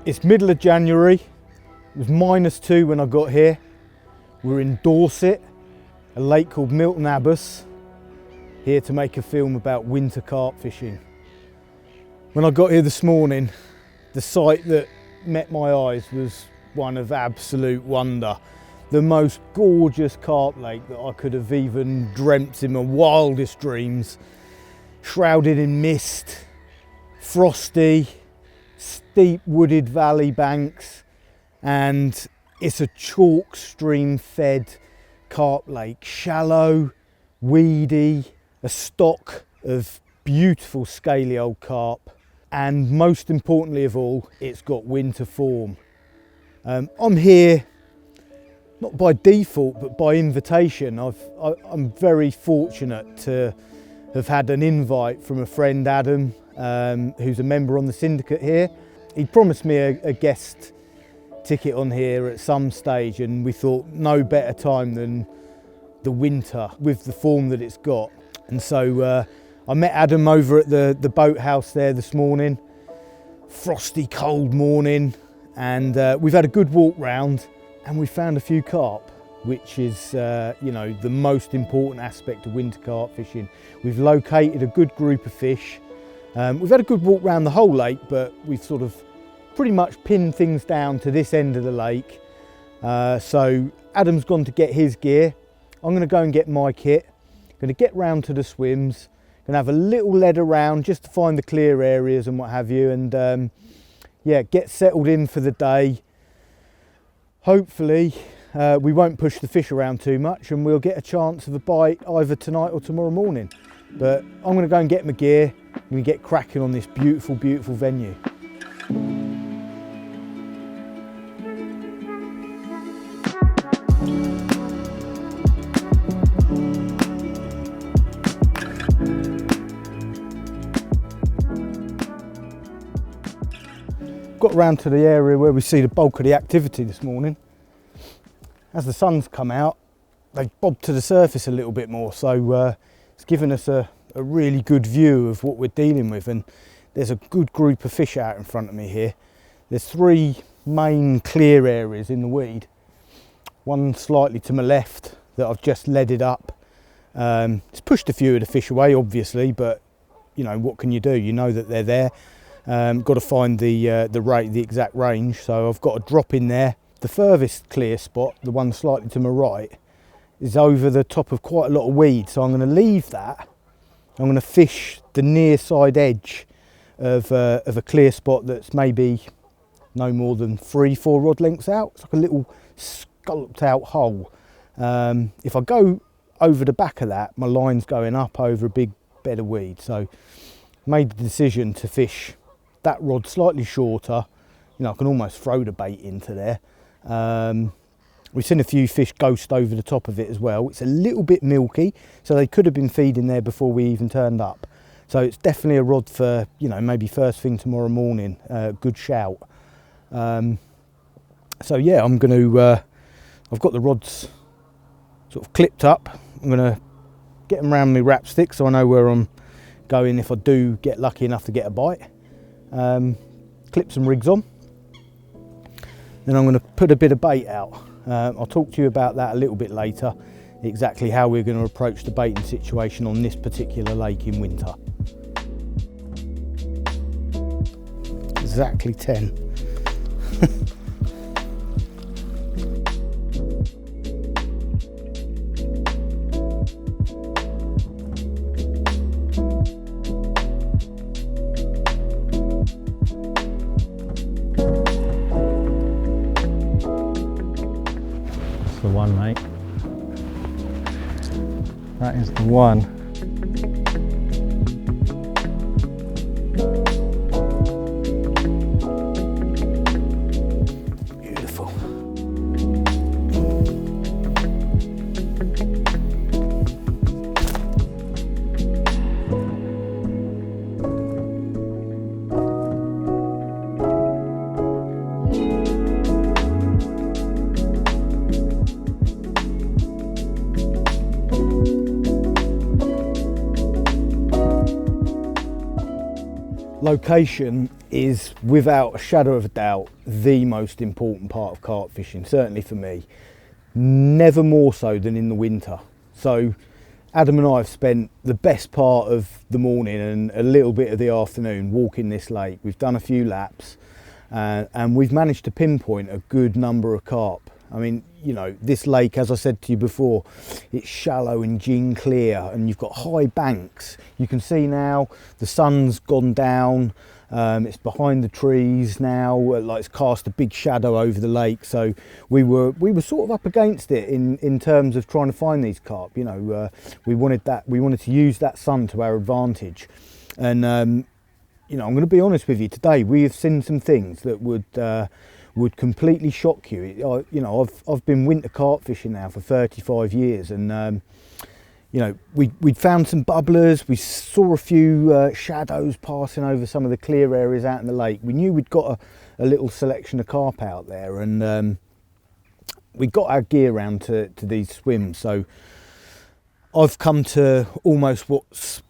It's middle of January. It was -2 when I got here. We're in Dorset, a lake called Milton Abbas, here to make a film about winter carp fishing. When I got here this morning, the sight that met my eyes was one of absolute wonder. The most gorgeous carp lake that I could have even dreamt in my wildest dreams. Shrouded in mist, frosty, steep wooded valley banks, and it's a chalk stream fed carp lake. Shallow, weedy, a stock of beautiful scaly old carp, and most importantly of all, it's got winter form. I'm here not by default but by invitation. I'm very fortunate to have had an invite from a friend, Adam, who's a member on the syndicate here. He promised me a guest ticket on here at some stage, and we thought no better time than the winter with the form that it's got. And so I met Adam over at the boathouse there this morning. Frosty, cold morning, and we've had a good walk round and we found a few carp, which is you know, the most important aspect of winter carp fishing. We've located a good group of fish. We've had a good walk around the whole lake, but we've sort of pretty much pinned things down to this end of the lake. So Adam's gone to get his gear. I'm going to go and get my kit. I'm going to get round to the swims. Going to have a little lead around just to find the clear areas and what have you, and yeah, get settled in for the day. Hopefully we won't push the fish around too much and we'll get a chance of a bite either tonight or tomorrow morning. But I'm going to go and get my gear. I'm going to get cracking on this beautiful, beautiful venue. Got round to the area where we see the bulk of the activity this morning. As the sun's come out, they've bobbed to the surface a little bit more, so it's given us a really good view of what we're dealing with, and there's a good group of fish out in front of me here. There's 3 main clear areas in the weed, one slightly to my left that I've just leaded up. It's pushed a few of the fish away obviously, but you know, what can you do? You know that they're there. Got to find the exact range, so I've got a drop in there. The furthest clear spot, the one slightly to my right, is over the top of quite a lot of weed, so I'm going to leave that. I'm going to fish the near side edge of a clear spot that's maybe no more than 3-4 rod lengths out. It's like a little scalloped out hole. If I go over the back of that, my line's going up over a big bed of weed, so made the decision to fish that rod slightly shorter. You know, I can almost throw the bait into there. We've seen a few fish ghost over the top of it as well. It's a little bit milky, so they could have been feeding there before we even turned up. So it's definitely a rod for, you know, maybe first thing tomorrow morning. Good shout. So yeah, I'm going to, I've got the rods sort of clipped up. I'm going to get them around my wrap stick so I know where I'm going if I do get lucky enough to get a bite. Clip some rigs on. Then I'm going to put a bit of bait out. I'll talk to you about that a little bit later, exactly how we're going to approach the baiting situation on this particular lake in winter. Exactly 10. The one, mate. That is the one. Beautiful. Location is without a shadow of a doubt the most important part of carp fishing, certainly for me, never more so than in the winter. So Adam and I have spent the best part of the morning and a little bit of the afternoon walking this lake. We've done a few laps and we've managed to pinpoint a good number of carp. I mean, you know, this lake, as I said to you before, it's shallow and gin clear and you've got high banks. You can see now the sun's gone down, it's behind the trees now, like it's cast a big shadow over the lake. So we were sort of up against it in terms of trying to find these carp. You know, we wanted to use that sun to our advantage. And you know, I'm going to be honest with you today, we have seen some things that would completely shock you. You know, I've been winter carp fishing now for 35 years, and you know, we'd found some bubblers. We saw a few shadows passing over some of the clear areas out in the lake. We knew we'd got a little selection of carp out there, and we got our gear round to these swims. So I've come to almost what's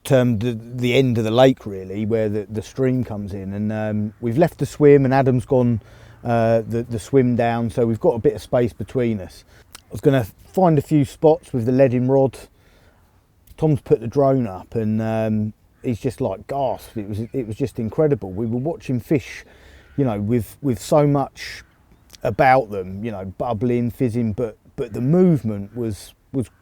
termed the end of the lake, really, where the stream comes in, and we've left the swim and Adam's gone the swim down, so we've got a bit of space between us. I was going to find a few spots with the leading rod. Tom's put the drone up and he's just like gasped. It was just incredible. We were watching fish, you know, with so much about them, you know, bubbling, fizzing, but the movement was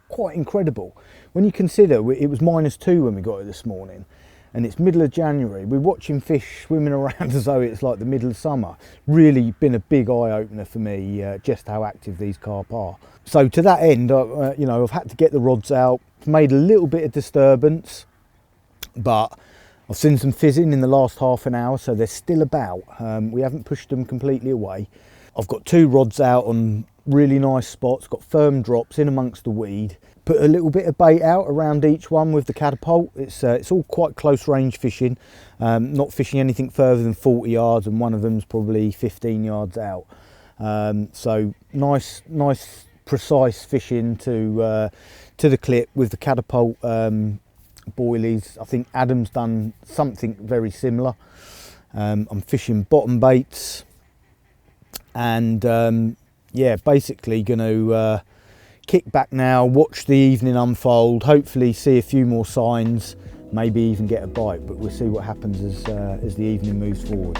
quite incredible. When you consider it was -2 when we got it this morning, and it's middle of January, we're watching fish swimming around as though it's like the middle of summer. Really been a big eye-opener for me, just how active these carp are. So to that end, you know, I've had to get the rods out. It's made a little bit of disturbance, but I've seen some fizzing in the last half an hour, so they're still about. We haven't pushed them completely away. I've got 2 rods out on really nice spots, got firm drops in amongst the weed. Put a little bit of bait out around each one with the catapult. It's all quite close range fishing, not fishing anything further than 40 yards, and one of them's probably 15 yards out. So nice precise fishing to the clip with the catapult boilies. I think Adam's done something very similar. I'm fishing bottom baits, and yeah, basically going to kick back now, watch the evening unfold, hopefully see a few more signs, maybe even get a bite, but we'll see what happens as the evening moves forward.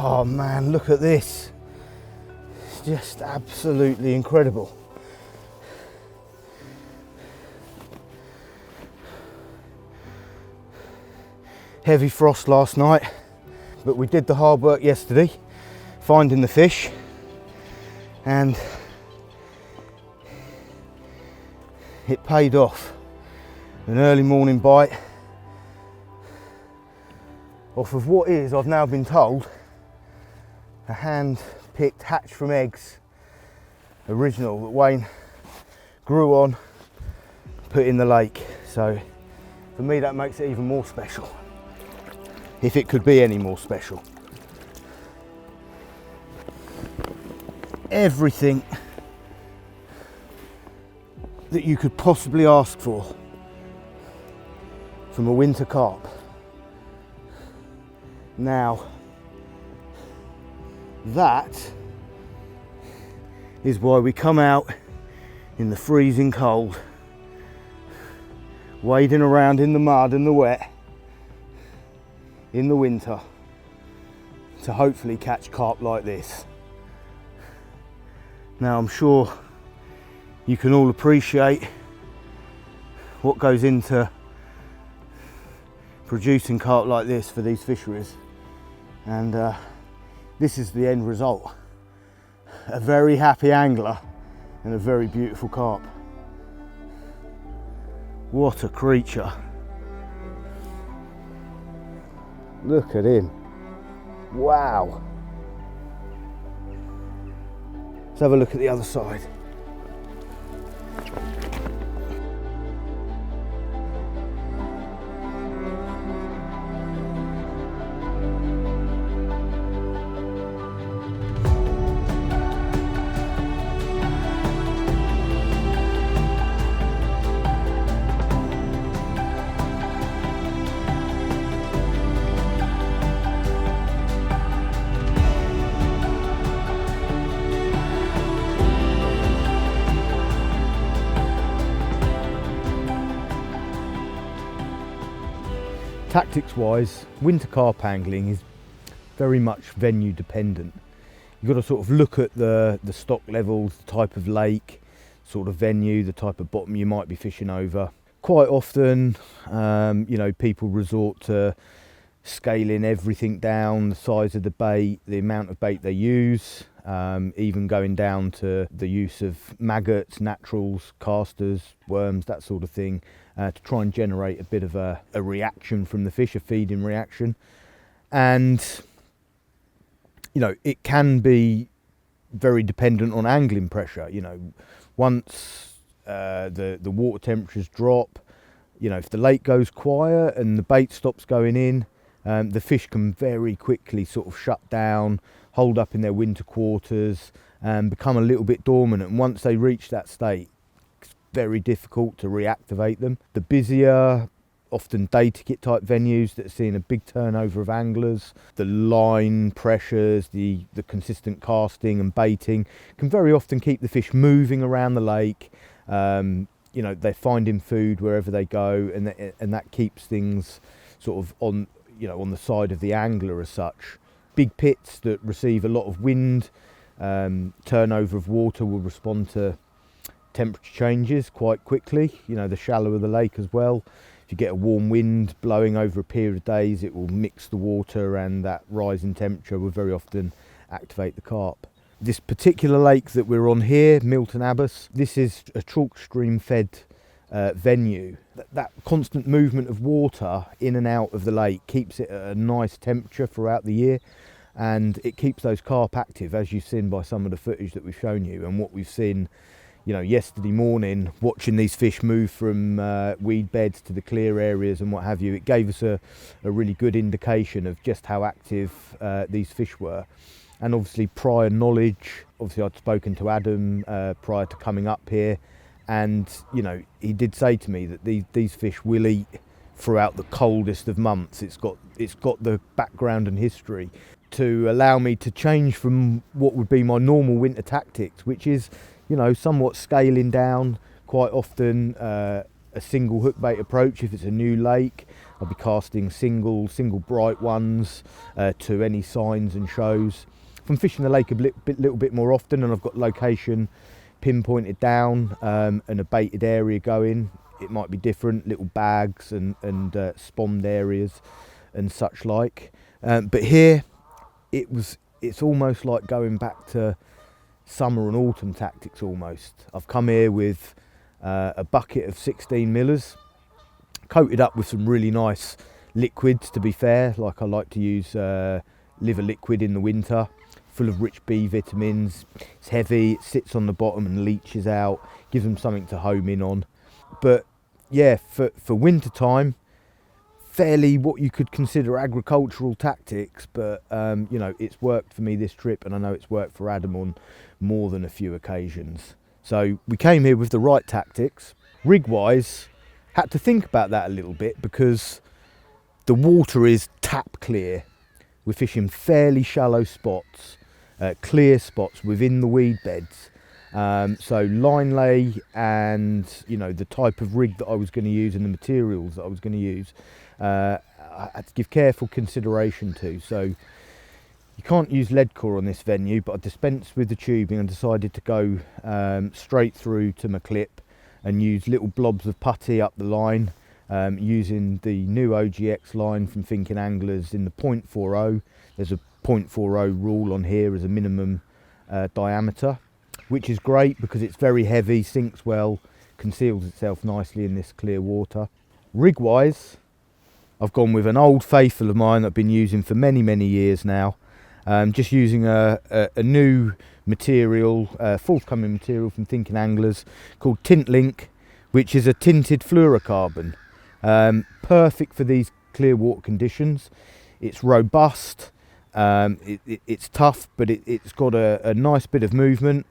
Oh man, look at this. It's just absolutely incredible. Heavy frost last night, but we did the hard work yesterday, finding the fish, and it paid off. An early morning bite off of what is, I've now been told, a hand-picked hatch from eggs original that Wayne grew on, put in the lake. So for me that makes it even more special, if it could be any more special. Everything that you could possibly ask for from a winter carp. Now that is why we come out in the freezing cold, wading around in the mud and the wet in the winter to hopefully catch carp like this. Now I'm sure you can all appreciate what goes into producing carp like this for these fisheries, and this is the end result. A very happy angler and a very beautiful carp. What a creature. Look at him. Wow. Let's have a look at the other side. Tactics wise, winter carp angling is very much venue dependent. You've got to sort of look at the stock levels, the type of lake, sort of venue, the type of bottom you might be fishing over. Quite often, you know, people resort to scaling everything down, the size of the bait, the amount of bait they use, even going down to the use of maggots, naturals, casters, worms, that sort of thing, to try and generate a bit of a reaction from the fish, a feeding reaction. And, you know, it can be very dependent on angling pressure. You know, once the water temperatures drop, you know, if the lake goes quiet and the bait stops going in, the fish can very quickly sort of shut down, hold up in their winter quarters, and become a little bit dormant. And once they reach that state, it's very difficult to reactivate them. The busier, often day ticket type venues that are seeing a big turnover of anglers, the line pressures, the consistent casting and baiting can very often keep the fish moving around the lake. You know, they're finding food wherever they go, and that keeps things sort of on, you know, on the side of the angler as such. Big pits that receive a lot of wind, turnover of water will respond to temperature changes quite quickly. You know, the shallower the lake as well. If you get a warm wind blowing over a period of days, it will mix the water, and that rise in temperature will very often activate the carp. This particular lake that we're on here, Milton Abbas, this is a chalk stream fed venue. That constant movement of water in and out of the lake keeps it at a nice temperature throughout the year, and it keeps those carp active, as you've seen by some of the footage that we've shown you, and what we've seen, you know, yesterday morning, watching these fish move from weed beds to the clear areas and what have you. It gave us a really good indication of just how active these fish were. And obviously prior knowledge, obviously I'd spoken to Adam prior to coming up here, and you know, he did say to me that these fish will eat throughout the coldest of months. It's got the background and history to allow me to change from what would be my normal winter tactics, which is, you know, somewhat scaling down. Quite often a single hook bait approach. If it's a new lake, I'll be casting single bright ones to any signs and shows. If I'm fishing the lake a little bit more often and I've got location pinpointed down and a baited area going, it might be different, little bags and spawned areas and such like. But here it's almost like going back to summer and autumn tactics almost. I've come here with a bucket of 16 millers, coated up with some really nice liquids, to be fair. Like I like to use liver liquid in the winter, full of rich B vitamins. It's heavy, it sits on the bottom and leaches out, gives them something to home in on. But yeah, for winter time, fairly what you could consider agricultural tactics, but you know, it's worked for me this trip, and I know it's worked for Adam on more than a few occasions. So we came here with the right tactics. Rig wise, had to think about that a little bit, because the water is tap clear. We're fishing fairly shallow spots, clear spots within the weed beds. So line lay and, you know, the type of rig that I was going to use and the materials that I was going to use, I had to give careful consideration to. So you can't use lead core on this venue, but I dispensed with the tubing and decided to go straight through to my clip and use little blobs of putty up the line, using the new OGX line from Thinking Anglers in the 0.40. There's a 0.40 rule on here as a minimum diameter, which is great because it's very heavy, sinks well, conceals itself nicely in this clear water. Rig wise, I've gone with an old faithful of mine that I've been using for many years now. Just using a new material, forthcoming material from Thinking Anglers called Tint Link, which is a tinted fluorocarbon. Perfect for these clear water conditions. It's robust, it's tough, but it's got a nice bit of movement,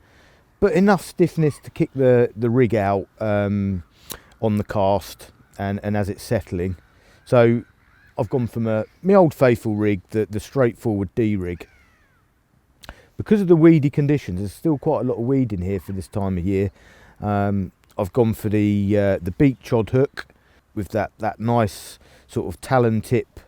but enough stiffness to kick the rig out on the cast and as it's settling. So I've gone from my old faithful rig, the straightforward D rig. Because of the weedy conditions, there's still quite a lot of weed in here for this time of year. I've gone for the beak chod hook with that nice sort of talon tip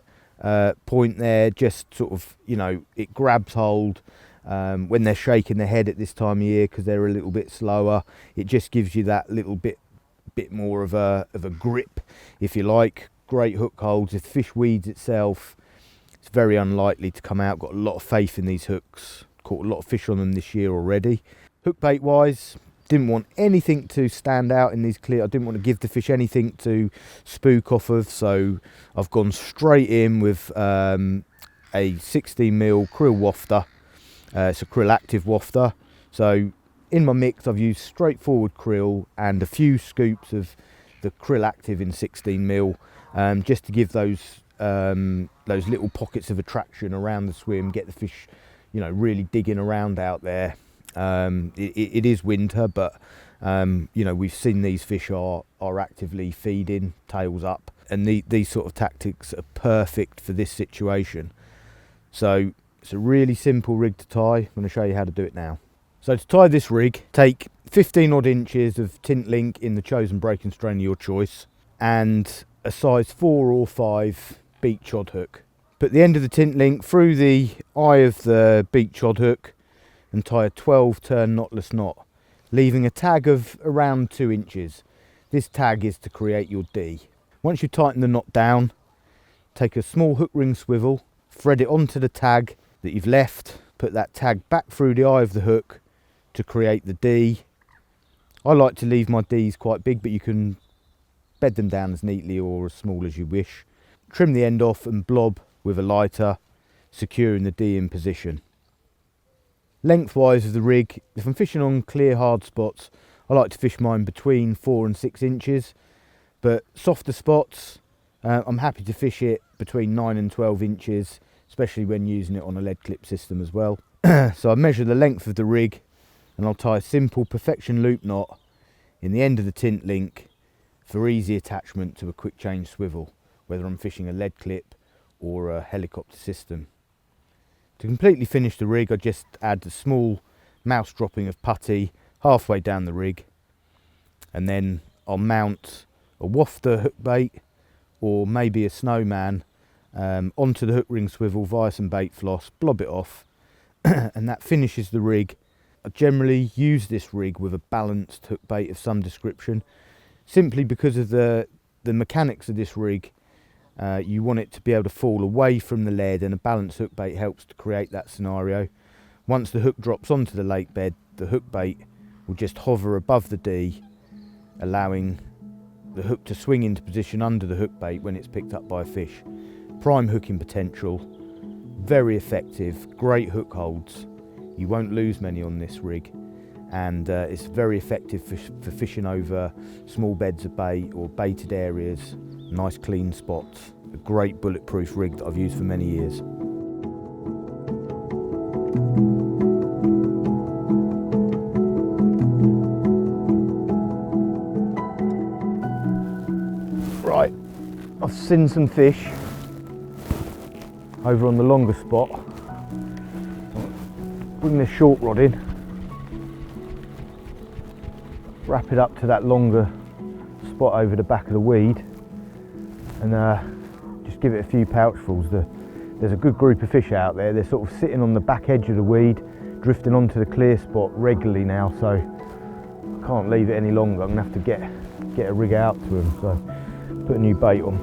point there, just sort of, you know, it grabs hold when they're shaking their head at this time of year because they're a little bit slower. It just gives you that little bit more of a grip, if you like. Great hook holds. If the fish weeds itself, it's very unlikely to come out. Got a lot of faith in these hooks. Caught a lot of fish on them this year already. Hook bait wise, didn't want anything to stand out in these clear. I didn't want to give the fish anything to spook off of, so I've gone straight in with a 16mm krill wafter. It's a krill active wafter. So in my mix I've used straightforward krill and a few scoops of the krill active in 16mm, just to give those little pockets of attraction around the swim, get the fish, you know, really digging around out there. It is winter, but you know, we've seen these fish are actively feeding, tails up, and these sort of tactics are perfect for this situation. So it's a really simple rig to tie. I'm going to show you how to do it now. So to tie this rig, take 15 odd inches of Tint Link in the chosen breaking strain of your choice and a size 4 or 5 beak chod hook. Put the end of the Tint Link through the eye of the beak chod hook and tie a 12 turn knotless knot, leaving a tag of around 2 inches. This tag is to create your D. Once you tighten the knot down, take a small hook ring swivel, thread it onto the tag that you've left, put that tag back through the eye of the hook to create the D. I like to leave my Ds quite big, but you can bed them down as neatly or as small as you wish. Trim the end off and blob with a lighter, securing the D in position. Lengthwise of the rig, if I'm fishing on clear hard spots, I like to fish mine between 4 and 6 inches, but softer spots, I'm happy to fish it between 9 and 12 inches, especially when using it on a lead clip system as well. So I measure the length of the rig and I'll tie a simple perfection loop knot in the end of the Tint Link for easy attachment to a quick change swivel, whether I'm fishing a lead clip or a helicopter system. To completely finish the rig, I just add a small mouse dropping of putty halfway down the rig, and then I'll mount a wafter hook bait or maybe a snowman onto the hook ring swivel via some bait floss, blob it off, and that finishes the rig. I generally use this rig with a balanced hook bait of some description, simply because of the mechanics of this rig. You want it to be able to fall away from the lead, and a balanced hook bait helps to create that scenario. Once the hook drops onto the lake bed, the hook bait will just hover above the D, allowing the hook to swing into position under the hook bait when it's picked up by a fish. Prime hooking potential, very effective, great hook holds. You won't lose many on this rig, and it's very effective for fishing over small beds of bait or baited areas, nice clean spots. A great bulletproof rig that I've used for many years. Right, I've seen some fish over on the longer spot. Bring this short rod in, wrap it up to that longer spot over the back of the weed, and just give it a few pouchfuls. There's a good group of fish out there. They're sort of sitting on the back edge of the weed, drifting onto the clear spot regularly now, so can't leave it any longer. I'm gonna have to get a rig out to him, so put a new bait on.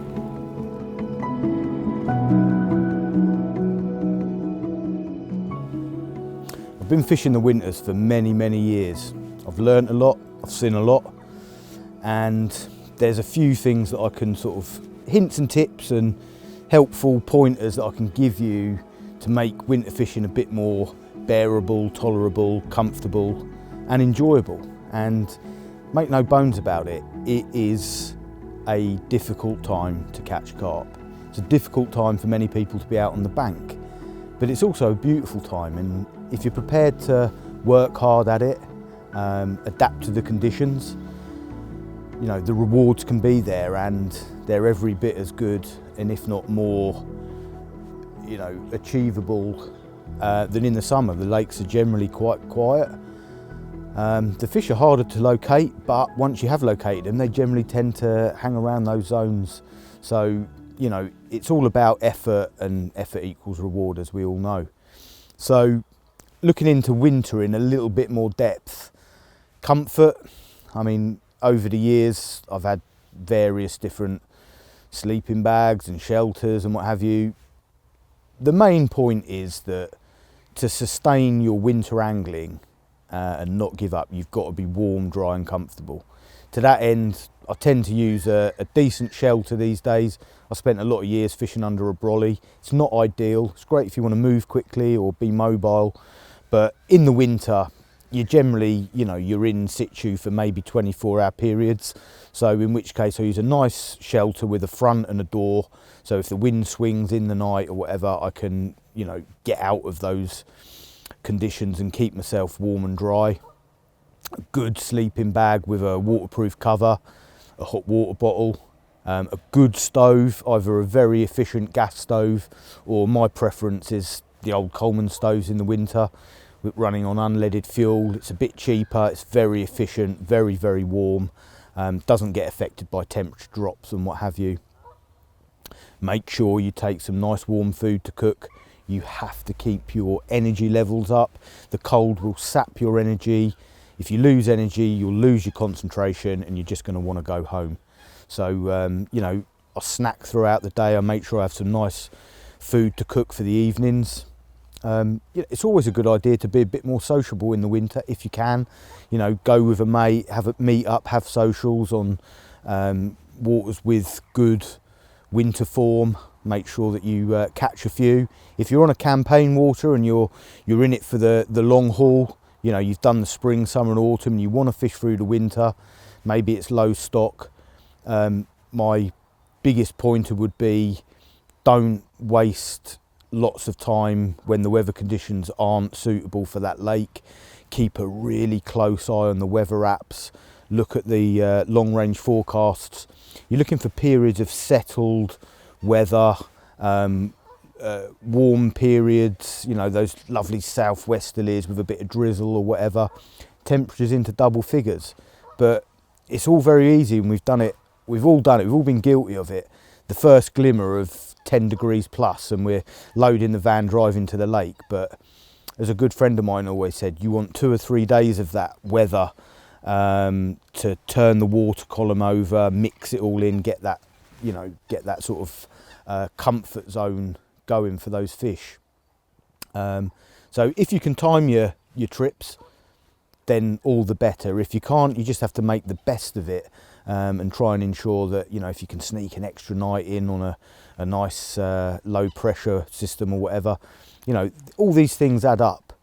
I've been fishing the winters for many years. I've learnt a lot, I've seen a lot, and there's a few things that I can sort of hints and tips and helpful pointers that I can give you to make winter fishing a bit more bearable, tolerable, comfortable and enjoyable. And make no bones about it, it is a difficult time to catch carp. It's a difficult time for many people to be out on the bank, but it's also a beautiful time, and if you're prepared to work hard at it, adapt to the conditions, you know, the rewards can be there, and they're every bit as good, and if not more, you know, achievable than in the summer. The lakes are generally quite quiet. The fish are harder to locate, but once you have located them, they generally tend to hang around those zones. So, you know, it's all about effort, and effort equals reward, as we all know. So, looking into winter in a little bit more depth, comfort, I mean, over the years I've had various different sleeping bags and shelters and what have you. The main point is that to sustain your winter angling and not give up, you've got to be warm, dry and comfortable. To that end, I tend to use a decent shelter these days. I spent a lot of years fishing under a brolly. It's not ideal. It's great if you want to move quickly or be mobile, but in the winter, you generally, you know, you're in situ for maybe 24-hour periods. So in which case I use a nice shelter with a front and a door. So if the wind swings in the night or whatever, I can, you know, get out of those conditions and keep myself warm and dry. A good sleeping bag with a waterproof cover, a hot water bottle, a good stove, either a very efficient gas stove, or my preference is the old Coleman stoves in the winter, running on unleaded fuel. It's a bit cheaper, it's very efficient, very warm, doesn't get affected by temperature drops and what have you. Make sure you take some nice warm food to cook. You have to keep your energy levels up. The cold will sap your energy. If you lose energy, you'll lose your concentration and you're just going to want to go home. So, you know, I snack throughout the day. I make sure I have some nice food to cook for the evenings. It's always a good idea to be a bit more sociable in the winter if you can. You know, go with a mate, have a meet up, have socials on waters with good winter form. Make sure that you catch a few. If you're on a campaign water and you're in it for the long haul, you know, you've done the spring, summer and autumn, and you want to fish through the winter, maybe it's low stock. My biggest pointer would be, don't waste lots of time when the weather conditions aren't suitable for that lake. Keep a really close eye on the weather apps. Look at the long range forecasts. You're looking for periods of settled weather, warm periods, you know, those lovely southwesterlies with a bit of drizzle or whatever. Temperatures into double figures. But it's all very easy, and we've all done it, we've all been guilty of it. The first glimmer of 10 degrees plus and we're loading the van driving to the lake. But as a good friend of mine always said, you want 2 or 3 days of that weather to turn the water column over, mix it all in, get that, you know, get that sort of comfort zone going for those fish. So if you can time your trips, then all the better. If you can't, you just have to make the best of it and try and ensure that, you know, if you can sneak an extra night in on a nice low pressure system or whatever, you know, all these things add up.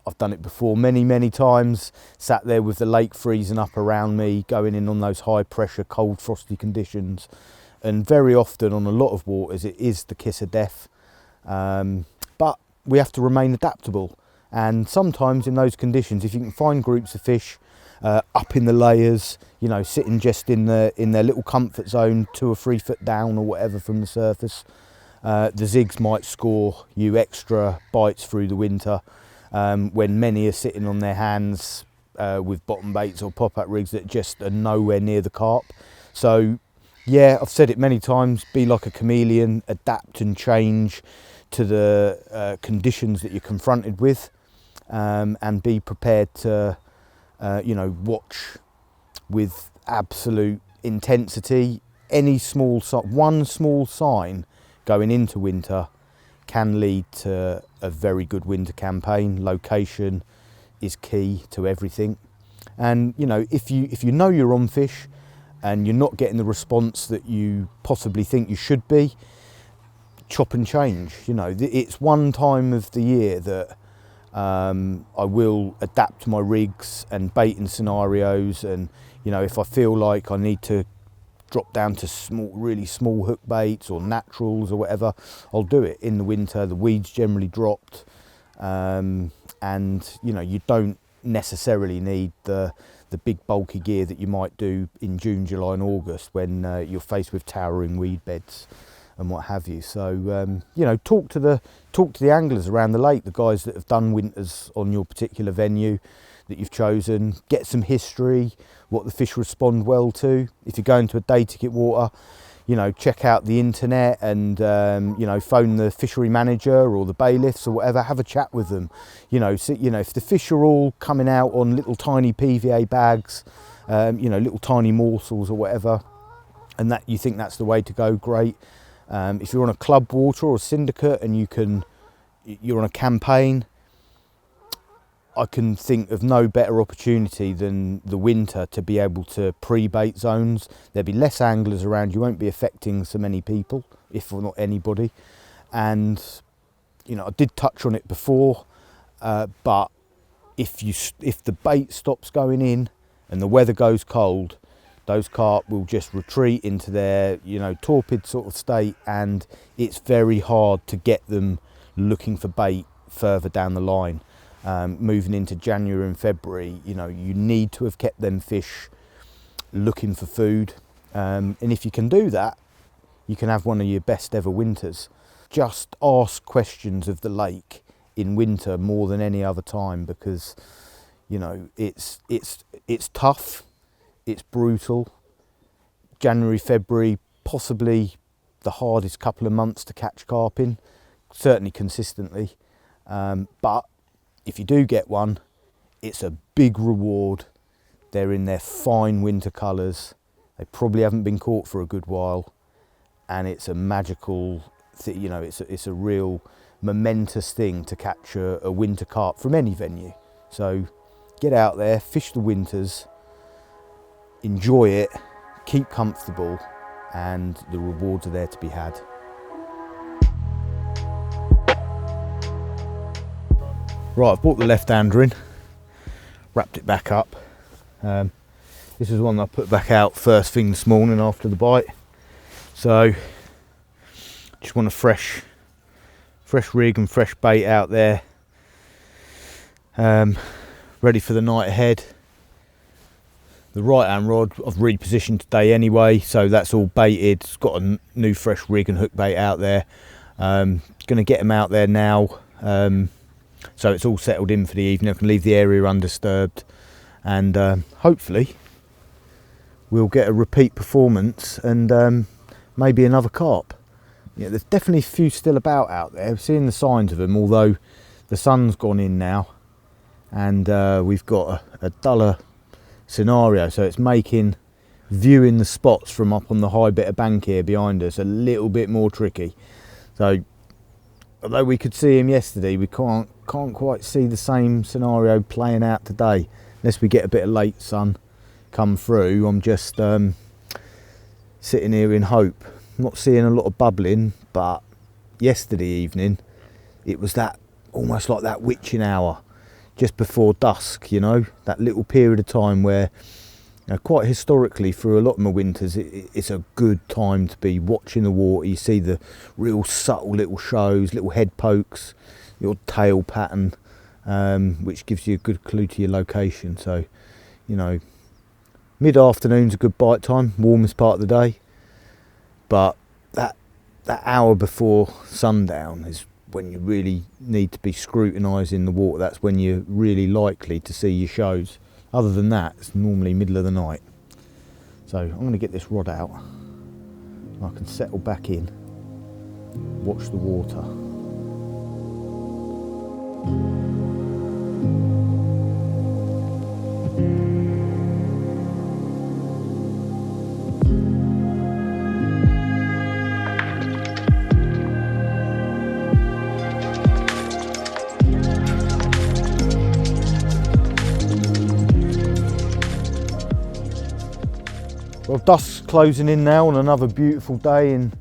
I've done it before many times, sat there with the lake freezing up around me, going in on those high pressure, cold, frosty conditions. And very often on a lot of waters, it is the kiss of death. But we have to remain adaptable. And sometimes in those conditions, if you can find groups of fish up in the layers, you know, sitting just in their little comfort zone, 2 or 3 foot down or whatever from the surface, the zigs might score you extra bites through the winter. When many are sitting on their hands with bottom baits or pop-up rigs that just are nowhere near the carp. So yeah, I've said it many times, be like a chameleon, adapt and change to the conditions that you're confronted with, and be prepared to you know, watch with absolute intensity. Any one small sign going into winter can lead to a very good winter campaign. Location is key to everything. And you know, if you know you're on fish and you're not getting the response that you possibly think you should be, chop and change. You know, it's one time of the year that I will adapt my rigs and baiting scenarios, and you know, if I feel like I need to drop down to really small hook baits or naturals or whatever, I'll do it. In the winter, the weed's generally dropped, and you know, you don't necessarily need the big bulky gear that you might do in June, July and August when you're faced with towering weed beds and what have you. So you know, talk to the anglers around the lake, the guys that have done winters on your particular venue that you've chosen. Get some history, what the fish respond well to. If you're going to a day ticket water, you know, check out the internet and you know, phone the fishery manager or the bailiffs or whatever, have a chat with them. You know, if the fish are all coming out on little tiny PVA bags, you know, little tiny morsels or whatever, and that you think that's the way to go, great. If you're on a club water or a syndicate and you're on a campaign, I can think of no better opportunity than the winter to be able to pre-bait zones. There'll be less anglers around, you won't be affecting so many people, if not anybody. And you know, I did touch on it before, but if the bait stops going in and the weather goes cold, those carp will just retreat into their, you know, torpid sort of state, and it's very hard to get them looking for bait further down the line. Moving into January and February, you know, you need to have kept them fish looking for food, and if you can do that, you can have one of your best ever winters. Just ask questions of the lake in winter more than any other time, because you know, it's tough, it's brutal. January, February, possibly the hardest couple of months to catch carp in, certainly consistently, but if you do get one, it's a big reward. They're in their fine winter colours. They probably haven't been caught for a good while, and it's a magical, you know, it's a real momentous thing to catch a winter carp from any venue. So get out there, fish the winters, enjoy it, keep comfortable, and the rewards are there to be had. Right, I've brought the left-hander in, wrapped it back up. This is one that I put back out first thing this morning after the bite. So, just want a fresh rig and fresh bait out there, ready for the night ahead. The right-hand rod I've repositioned today anyway, so that's all baited. It's got a new fresh rig and hook bait out there. Going to get them out there now. So it's all settled in for the evening. I can leave the area undisturbed, and hopefully we'll get a repeat performance and maybe another carp. Yeah, there's definitely a few still about out there. We're seeing the signs of them, although the sun's gone in now, and we've got a duller scenario, so it's making viewing the spots from up on the high bit of bank here behind us a little bit more tricky. So although we could see him yesterday, we can't quite see the same scenario playing out today unless we get a bit of late sun come through. I'm just sitting here in hope. I'm not seeing a lot of bubbling, but yesterday evening it was that almost like that witching hour just before dusk, you know, that little period of time where, you know, quite historically through a lot of my winters, it's a good time to be watching the water. You see the real subtle little shows, little head pokes, your tail pattern, which gives you a good clue to your location. So, you know, mid-afternoon's a good bite time, warmest part of the day, but that hour before sundown is when you really need to be scrutinising the water. That's when you're really likely to see your shows. Other than that, it's normally middle of the night. So I'm going to get this rod out. I can settle back in, watch the water. Well, dusk's closing in now on another beautiful day in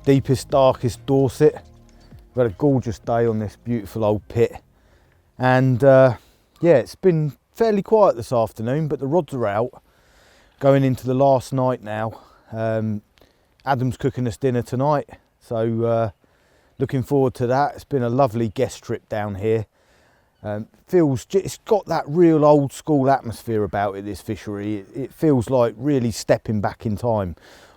deepest, darkest Dorset. We've had a gorgeous day on this beautiful old pit, and yeah, it's been fairly quiet this afternoon, but the rods are out, going into the last night now. Adam's cooking us dinner tonight, so looking forward to that. It's been a lovely guest trip down here. It's got that real old school atmosphere about it, this fishery. It feels like really stepping back in time.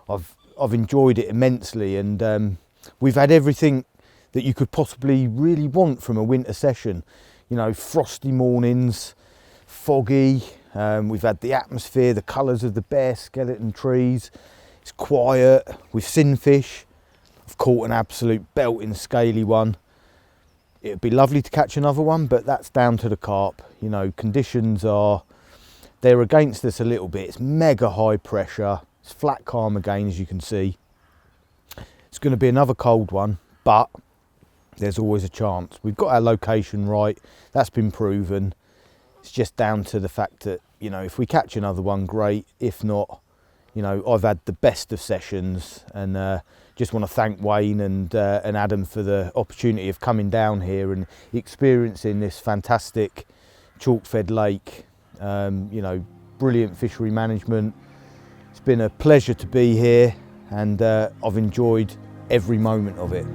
I've enjoyed it immensely, and we've had everything that you could possibly really want from a winter session. You know, frosty mornings, foggy, we've had the atmosphere, the colours of the bare skeleton trees. It's quiet, we've seen fish. I've caught an absolute belting scaly one. It'd be lovely to catch another one, but that's down to the carp. You know, conditions they're against us a little bit. It's mega high pressure. It's flat calm again, as you can see. It's going to be another cold one, but there's always a chance. We've got our location right. That's been proven. It's just down to the fact that, you know, if we catch another one, great. If not, you know, I've had the best of sessions, and just want to thank Wayne and Adam for the opportunity of coming down here and experiencing this fantastic chalk-fed lake. You know, brilliant fishery management. It's been a pleasure to be here, and I've enjoyed every moment of it.